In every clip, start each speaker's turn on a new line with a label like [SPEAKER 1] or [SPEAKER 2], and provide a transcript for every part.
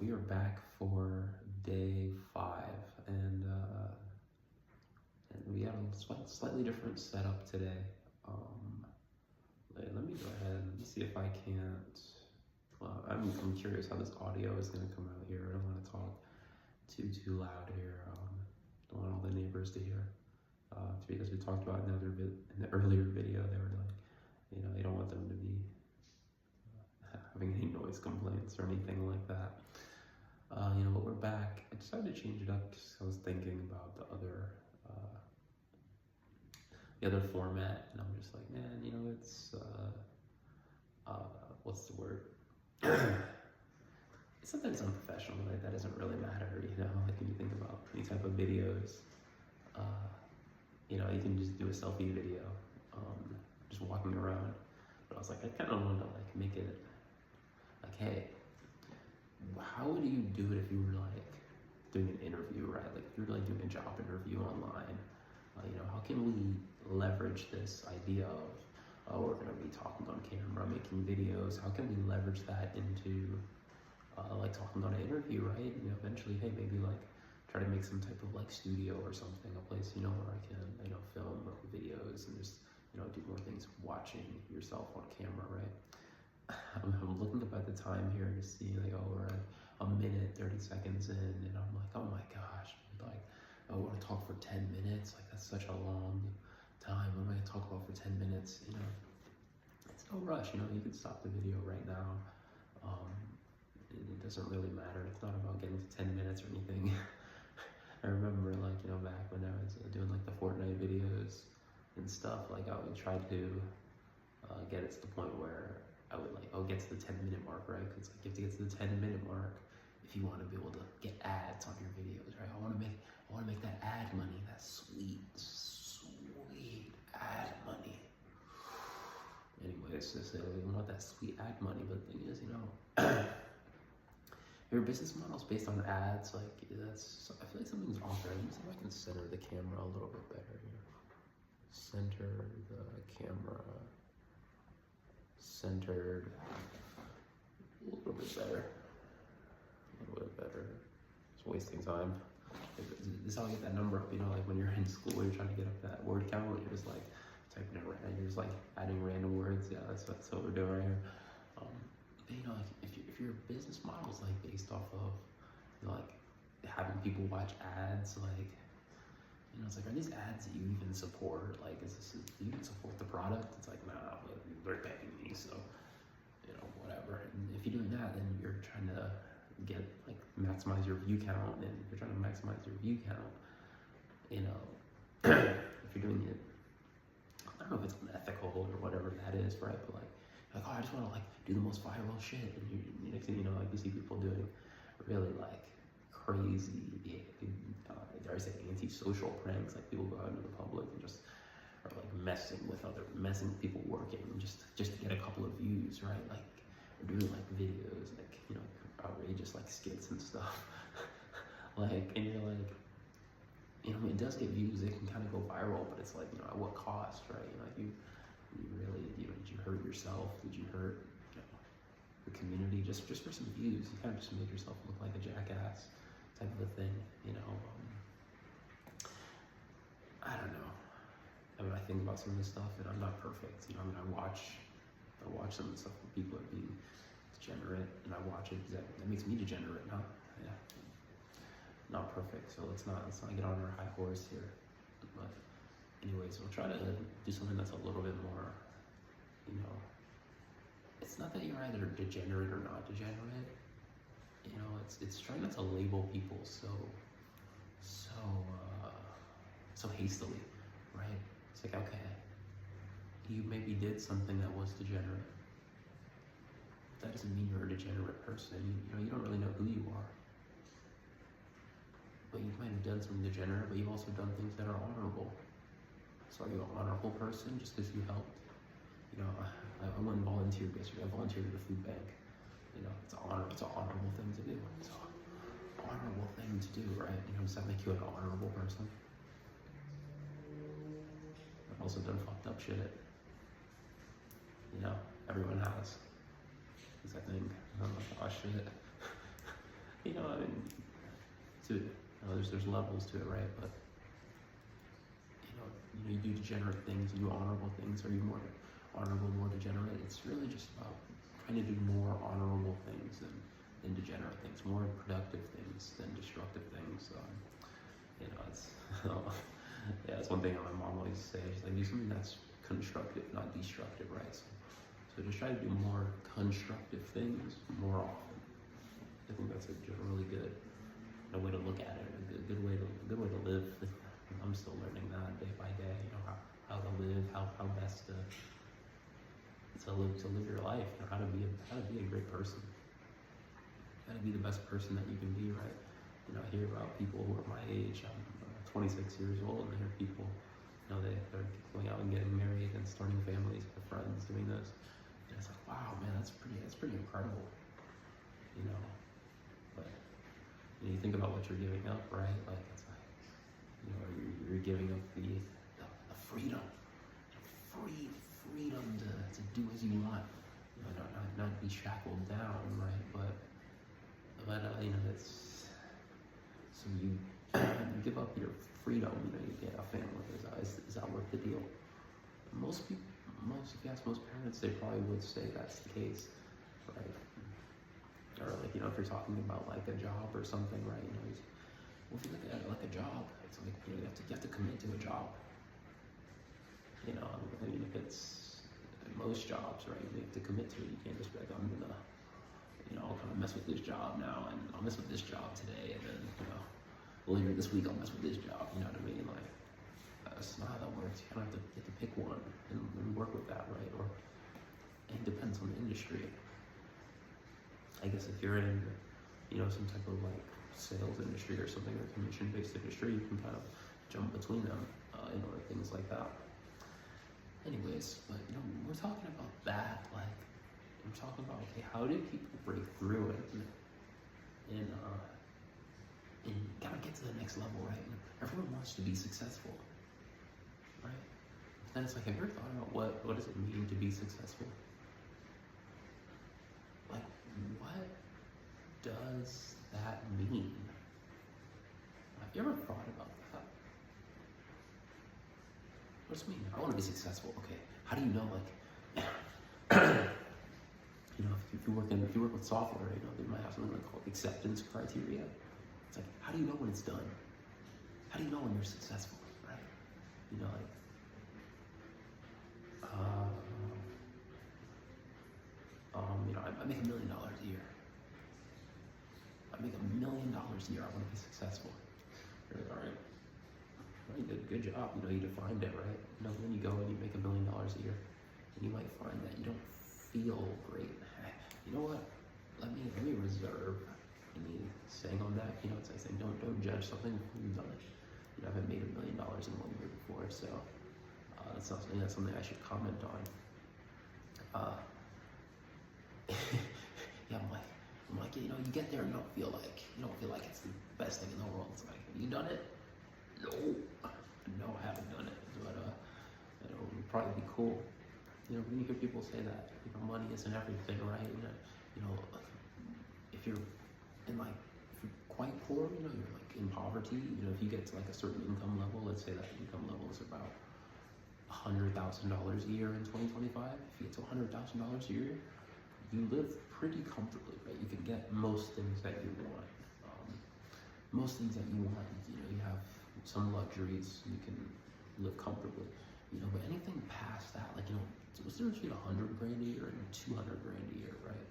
[SPEAKER 1] we are back for day 5, and we have a slightly different setup today. Let me go ahead and see if I can't. I'm curious how this audio is going to come out here. I don't want to talk too loud here. Don't want all the neighbors to hear. Because we talked about in the earlier video, they were like, you don't want them to be having any noise complaints or anything like that. But we're back. I decided to change it up because I was thinking about the other format, and I'm just like, man, it's what's the word? Sometimes it's unprofessional, right? That doesn't really matter, like when you think about any type of videos, you can just do a selfie video, just walking around. But I was like, I kind of want to like make it like, hey, how would you do it if you were like doing an interview, right? Like if you're like doing a job interview online, how can we leverage this idea of, we're going to be talking on camera, making videos. How can we leverage that into like talking on an interview, right? Eventually, hey, maybe like try to make some type of like studio or something, a place, where I can, film videos and just, do more things watching yourself on camera, right? I'm looking up at the time here to see like, we're at a minute, 30 seconds in, and I'm like, oh my gosh, like, I want to talk for 10 minutes. Like, that's such a long time. What am I going to talk about for 10 minutes? It's no rush, you can stop the video right now. It doesn't really matter. It's not about getting to 10 minutes or anything. I remember, like, back when I was doing like the Fortnite videos and stuff, like I would try to get it to the point where I would like, get to the 10-minute mark, right? Because like, you have to get to the 10-minute mark if you want to be able to get ads on your videos, right? I want to make that ad money, that sweet ad money. Anyways, just we want that sweet ad money, but the thing is, your business model is based on ads. Like I feel like something's off there. Let me see if I can center the camera a little bit better here. Center the camera. Centered. A little bit better. Just wasting time. This is how I get that number up, like when you're in school, you're trying to get up that word count, you're just like typing it random, you're just like adding random words. Yeah, that's what we're doing right here. Like if your business model is like based off of, like having people watch ads, like, it's like, are these ads that you even support? Like, do you even support the product? It's like, nah, but they're paying me, so, whatever. And if you're doing that, then you're trying to maximize your view count, and if you're trying to maximize your view count, if you're doing it, I don't know if it's unethical or whatever that is, right? But like, I just want to like do the most viral shit, and you next thing you know, like you see people doing really like crazy, dare I say, anti-social pranks. Like people go out into the public and just are like messing with people working just to get a couple of views, right? Like we're doing like videos, like outrageous like skits and stuff. Like, and you're like, it does get views, it can kind of go viral, but it's like, at what cost, right? Like you really, did you hurt yourself? Did you hurt the community just for some views? You kind of just made yourself look like a jackass type of a thing, I don't know. I think about some of this stuff, and I'm not perfect. I watch some of the stuff where people are being degenerate, and I watch it because that makes me degenerate, not perfect. So let's not get on our high horse here. But anyways, we'll try to do something that's a little bit more, it's not that you're either degenerate or not degenerate. It's trying not to label people so hastily, right? It's like, okay, you maybe did something that was degenerate. That doesn't mean you're a degenerate person. You don't really know who you are. But you might have done something degenerate, but you've also done things that are honorable. So are you an honorable person just because you helped? I went and volunteered yesterday. I volunteered at a food bank. It's an honorable thing to do. It's an honorable thing to do, right? Does that make you an honorable person? I've also done fucked up shit. Everyone has. Because I think, oh shit. you know, I mean, there's levels to it, right? But you do degenerate things, you do honorable things. Are you more honorable, more degenerate? It's really just about trying to do more honorable things than degenerate things, more productive things than destructive things. It's yeah, it's one thing my mom always says. She's like, do something that's constructive, not destructive, right? So just try to do more constructive things more often. I think that's just a really good way to look at it, a good way to live. I'm still learning that day by day, how to live, how best to live your life, how to be a great person, how to be the best person that you can be, right? I hear about people who are my age. I'm 26 years old, and I hear people, they're going out and getting married and starting families with friends, doing this. And it's like, wow, man, that's pretty incredible, But you think about what you're giving up, right? Like it's like, you're giving up the freedom, freedom to do as you want, not be shackled down, right? But it's so you give up your freedom, you get a family. Is that worth the deal? If you ask most parents, they probably would say that's the case, right? Or like, if you're talking about like a job or something, right? Well, if you look at it like a job, it's like, you have to commit to a job. I mean, if it's most jobs, right, you have to commit to it. You can't just be like, I'm gonna, I'll kind of mess with this job now, and I'll mess with this job today, and then, later this week I'll mess with this job. You know what I mean? Like, that's not how that works. You kind of have to pick one and work with that, right? Or it depends on the industry. I guess if you're in, some type of like sales industry or something, or commission-based industry, you can kind of jump between them, or things like that. Anyways, but we're talking about that. Like, we're talking about, okay, how do people break through it and kind of get to the next level, right? Everyone wants to be successful, right? And it's like, have you ever thought about what does it mean to be successful? Like, what does that mean? Have you ever thought about that? What does it mean? I want to be successful. Okay, how do you know? Like, if you work with software, they might have something like called acceptance criteria. It's like, how do you know when it's done? How do you know when you're successful, right? I make $1 million a year. I make $1 million a year. I want to be successful. All right. Well, you did a good job. You defined it, right? Then you go and you make $1 million a year, and you might find that you don't feel great. You know what? Let me reserve any saying on that. It's like saying don't judge something before you've done it. I haven't made $1 million in 1 year before, so that's not something I should comment on. Yeah, I'm like, you get there and you don't feel like it's the best thing in the world. It's like, have you done it? No, I haven't done it, but it would probably be cool. When you hear people say that, money isn't everything, right? If you're quite poor, you're like in poverty. If you get to like a certain income level, let's say that the income level is about $100,000 a year in 2025. If you get to $100,000 a year, you live pretty comfortably, right? You can get most things that you want. You have some luxuries. You can live comfortably. But anything past that, like, what's the difference between $100 grand a year and $200 grand a year, right?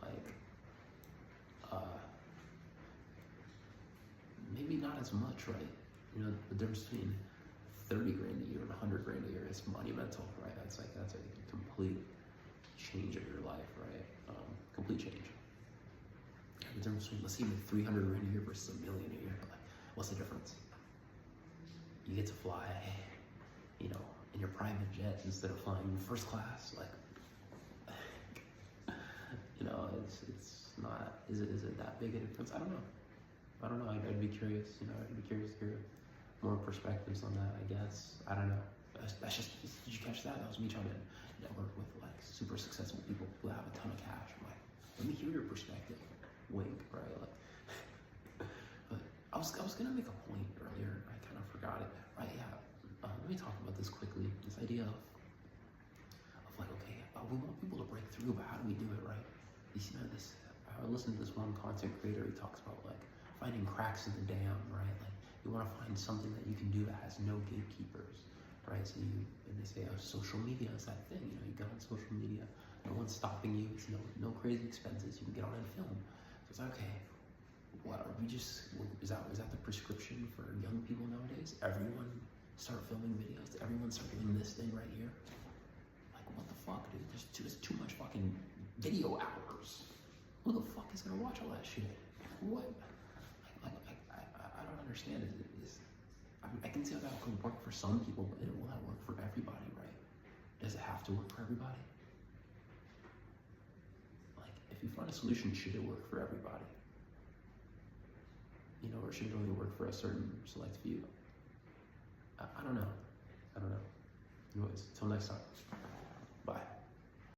[SPEAKER 1] Like, maybe not as much, right? The difference between 30 grand a year and 100 grand a year is monumental, right? That's a complete change of your life, right? Complete change. The difference between, let's say, 300 grand a year versus $1 million a year. Like, what's the difference? You get to fly, in your private jet instead of flying first class. Like, it's not. Is it that big a difference? I don't know. I'd be curious. I'd be curious to hear more perspectives on that. I guess. I don't know. That's just. Did you catch that? That was me trying to network with like super successful people who have a ton of cash. I'm like, let me hear your perspective. Wink, right? Like, was gonna make a point earlier. I kind of forgot it. Right? Yeah. Let me talk about this quickly. This idea of like, okay, we want people to break through, but how do we do it, right? You see, this. I listened to this one content creator. He talks about like finding cracks in the dam, right? Like you want to find something that you can do that has no gatekeepers, right? So and they say, oh, social media is that thing. You know, you get on social media, no one's stopping you. It's no crazy expenses. You can get on and film. So it's like, okay, what are we just? Is that the prescription for young people nowadays? Everyone start filming videos. Everyone start doing this thing right here. Like, what the fuck, dude? There's too much fucking video hours. Who the fuck is gonna watch all that shit? What? I don't understand it. I can see how that could work for some people, but will that work for everybody, right? Does it have to work for everybody? Like, if you find a solution, should it work for everybody? You know, or should it only work for a certain select few? I don't know. Anyways, till next time.